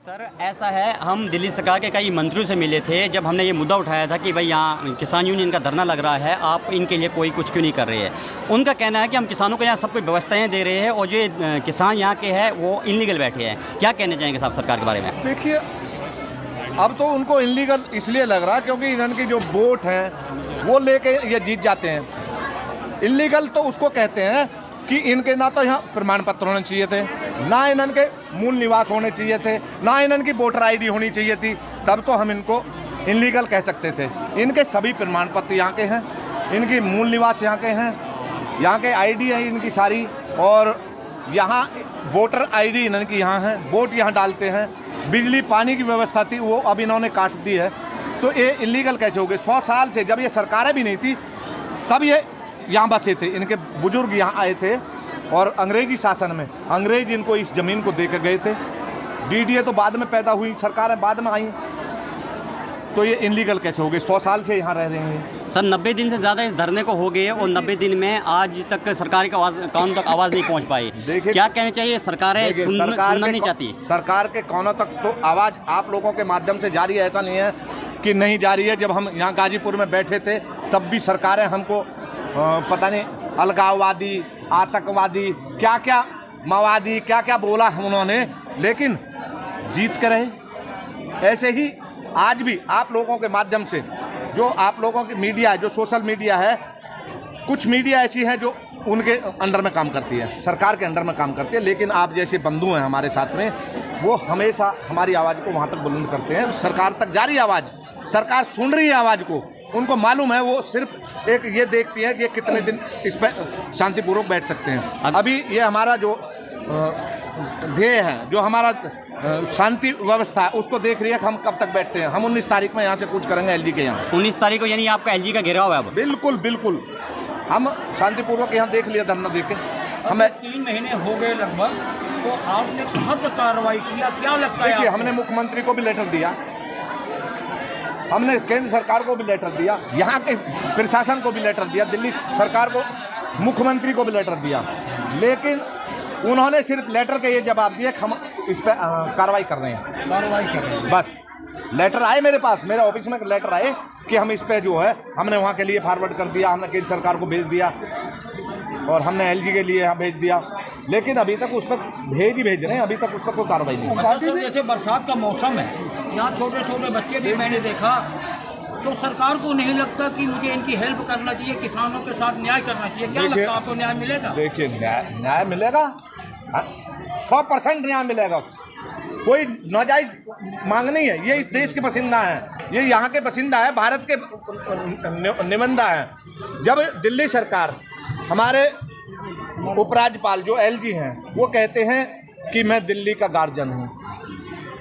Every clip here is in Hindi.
सर ऐसा है, हम दिल्ली सरकार के कई मंत्रियों से मिले थे जब हमने ये मुद्दा उठाया था कि भाई यहाँ किसान यूनियन का धरना लग रहा है, आप इनके लिए कोई कुछ क्यों नहीं कर रहे हैं। उनका कहना है कि हम किसानों को यहाँ सब कुछ व्यवस्थाएं दे रहे हैं और जो किसान यहाँ के हैं वो इनलीगल बैठे हैं। क्या कहना चाहेंगे साहब सरकार के बारे में? देखिए, अब तो उनको इनलीगल इसलिए लग रहा है क्योंकि इनकी जो वोट हैं वो लेके ये जीत जाते हैं। इनलीगल तो उसको कहते हैं कि इनके ना तो यहाँ प्रमाण पत्र होने चाहिए थे, ना इनके मूल निवास होने चाहिए थे, ना इनकी वोटर आईडी होनी चाहिए थी, तब तो हम इनको इनलीगल कह सकते थे। इनके सभी प्रमाण पत्र यहाँ के हैं, इनकी मूल निवास यहाँ के हैं, यहाँ के आईडी है इनकी सारी, और यहाँ वोटर आईडी इनकी यहाँ है, वोट यहाँ डालते हैं। बिजली पानी की व्यवस्था थी वो अब इन्होंने काट दी है, तो ये इलीगल कैसे हो गए? 100 साल से जब ये सरकारें भी नहीं थी तब ये यहाँ बसे थे, इनके बुजुर्ग यहाँ आए थे और अंग्रेजी शासन में अंग्रेज इनको इस ज़मीन को देकर गए थे। डीडीए तो बाद में पैदा हुई, सरकारें बाद में आई, तो ये इनलीगल कैसे हो गए? 100 साल से यहाँ रह रहे हैं सर। 90 दिन से ज़्यादा इस धरने को हो गए और 90 दिन में आज तक सरकार का कानों तक आवाज़ नहीं पहुँच पाई। क्या कहना चाहिए? सरकारें सुनना नहीं चाहती। सरकार के कानों तक तो आवाज़ आप लोगों के माध्यम से जारी है, ऐसा नहीं है कि नहीं जारी है। जब हम यहाँ गाजीपुर में बैठे थे तब भी सरकारें हमको पता नहीं अलगाववादी, आतंकवादी, क्या क्या माओवादी, क्या क्या बोला उन्होंने, लेकिन जीत कर रहे। ऐसे ही आज भी आप लोगों के माध्यम से जो आप लोगों की मीडिया है, जो सोशल मीडिया है, कुछ मीडिया ऐसी है जो उनके अंडर में काम करती है, सरकार के अंडर में काम करती है, लेकिन आप जैसे बंधु हैं हमारे साथ में, वो हमेशा हमारी आवाज़ को वहाँ तक बुलंद करते हैं। सरकार तक जा रही है आवाज़, सरकार सुन रही है आवाज़ को, उनको मालूम है, वो सिर्फ एक ये देखती है कि ये कितने दिन इस पर शांतिपूर्वक बैठ सकते हैं। अभी ये हमारा जो ध्येय है, जो हमारा शांति व्यवस्था है, उसको देख रही है कि हम कब तक बैठते हैं। हम 19 तारीख में यहाँ से कूच करेंगे एलजी के यहाँ। 19 तारीख को यानी आपका एलजी का घेराव है अब? बिल्कुल बिल्कुल, हम शांतिपूर्वक यहाँ देख लिया धरना देके। हमें 3 महीने हो गए लगभग, तो आपने कहाँ तक कार्रवाई किया? क्या लगता है? देखिए, हमने मुख्यमंत्री को भी लेटर दिया, हमने केंद्र सरकार को भी लेटर दिया, यहाँ के प्रशासन को भी लेटर दिया, दिल्ली सरकार को, मुख्यमंत्री को भी लेटर दिया, लेकिन उन्होंने सिर्फ लेटर के ये जवाब दिए कि हम इस पर कार्रवाई कर रहे हैं। बस लेटर आए मेरे पास, मेरे ऑफिस में लेटर आए कि हम इस पर जो है हमने वहाँ के लिए फॉरवर्ड कर दिया, हमने केंद्र सरकार को भेज दिया और हमने एलजी के लिए यहाँ भेज दिया, लेकिन अभी तक उस पर भेज रहे हैं, अभी तक उस पर कोई कार्रवाई नहीं। जैसे बरसात का मौसम है, यहाँ छोटे छोटे बच्चे भी मैंने देखा, तो सरकार को नहीं लगता कि मुझे इनकी हेल्प करना चाहिए, किसानों के साथ न्याय करना चाहिए? क्या लगता है आपको, न्याय मिलेगा? देखिए, न्याय मिलेगा, 100% न्याय मिलेगा। कोई नाजायज मांग नहीं है, ये इस देश के बसिंदा हैं, ये यहाँ के बसिंदा है, भारत के निबंधा हैं। जब दिल्ली सरकार, हमारे उपराज्यपाल जो एलजी हैं, वो कहते हैं कि मैं दिल्ली का गार्जियन हूँ।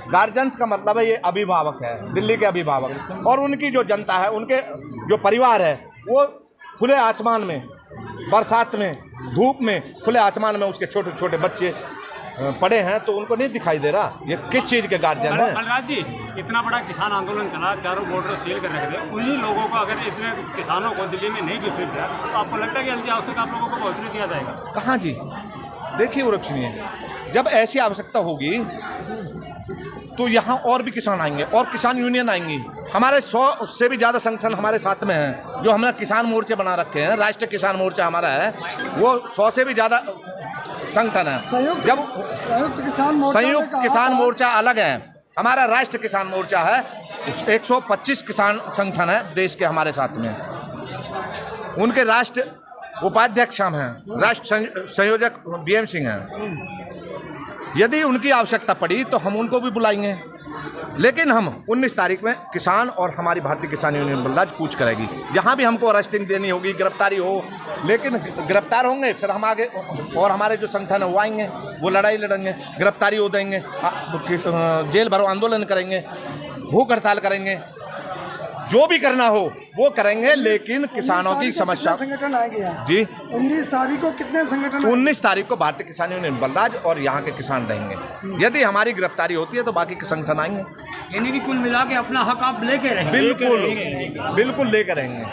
गार्जियंस का मतलब है ये अभिभावक है, दिल्ली के अभिभावक, और उनकी जो जनता है, उनके जो परिवार है, वो खुले आसमान में, बरसात में, धूप में, खुले आसमान में उसके छोटे छोटे बच्चे पड़े हैं, तो उनको नहीं दिखाई दे रहा ये किस चीज़ के गार्जियन है? बलराज जी, इतना बड़ा किसान आंदोलन चला, चारों बॉर्डर सील कर रखे थे, उन्हीं लोगों को अगर इतने किसानों को दिल्ली में नहीं घुसने दिया, तो आपको लगता है कि एलजी हाउस तक आप लोगों को पहुँचने दिया जाएगा? कहाँ जी, देखिए उरक्षणीय, जब ऐसी आवश्यकता होगी तो यहाँ और भी किसान आएंगे और किसान यूनियन आएंगी। हमारे 100 से भी ज़्यादा संगठन हमारे साथ में हैं, जो हमने किसान मोर्चे बना रखे हैं। राष्ट्रीय किसान मोर्चा हमारा है, वो 100 से भी ज़्यादा संगठन है। संयुक्त किसान मोर्चा अलग है, हमारा राष्ट्रीय किसान मोर्चा है। 125 किसान संगठन है देश के हमारे साथ में, उनके राष्ट्र उपाध्यक्ष हम हैं, राष्ट्र संयोजक BM सिंह हैं। यदि उनकी आवश्यकता पड़ी तो हम उनको भी बुलाएंगे, लेकिन हम 19 तारीख में किसान और हमारी भारतीय किसान यूनियन बलराज कूच करेगी। जहाँ भी हमको अरेस्टिंग देनी होगी, गिरफ्तारी हो, लेकिन गिरफ्तार होंगे फिर हम आगे, और हमारे जो संगठन है वो आएंगे, वो लड़ाई लड़ेंगे, गिरफ्तारी हो देंगे, जेल भरो आंदोलन करेंगे, भूख हड़ताल करेंगे, जो भी करना हो वो करेंगे, लेकिन किसानों की समस्या। संगठन आएंगे जी 19 तारीख को कितने संगठन? 19 तारीख को भारतीय किसान यूनियन बलराज और यहाँ के किसान रहेंगे। यदि हमारी गिरफ्तारी होती है तो बाकी के संगठन आएंगे। यानी कि कुल मिला के अपना हक आप लेके रहेंगे? बिल्कुल बिल्कुल लेकर रहेंगे।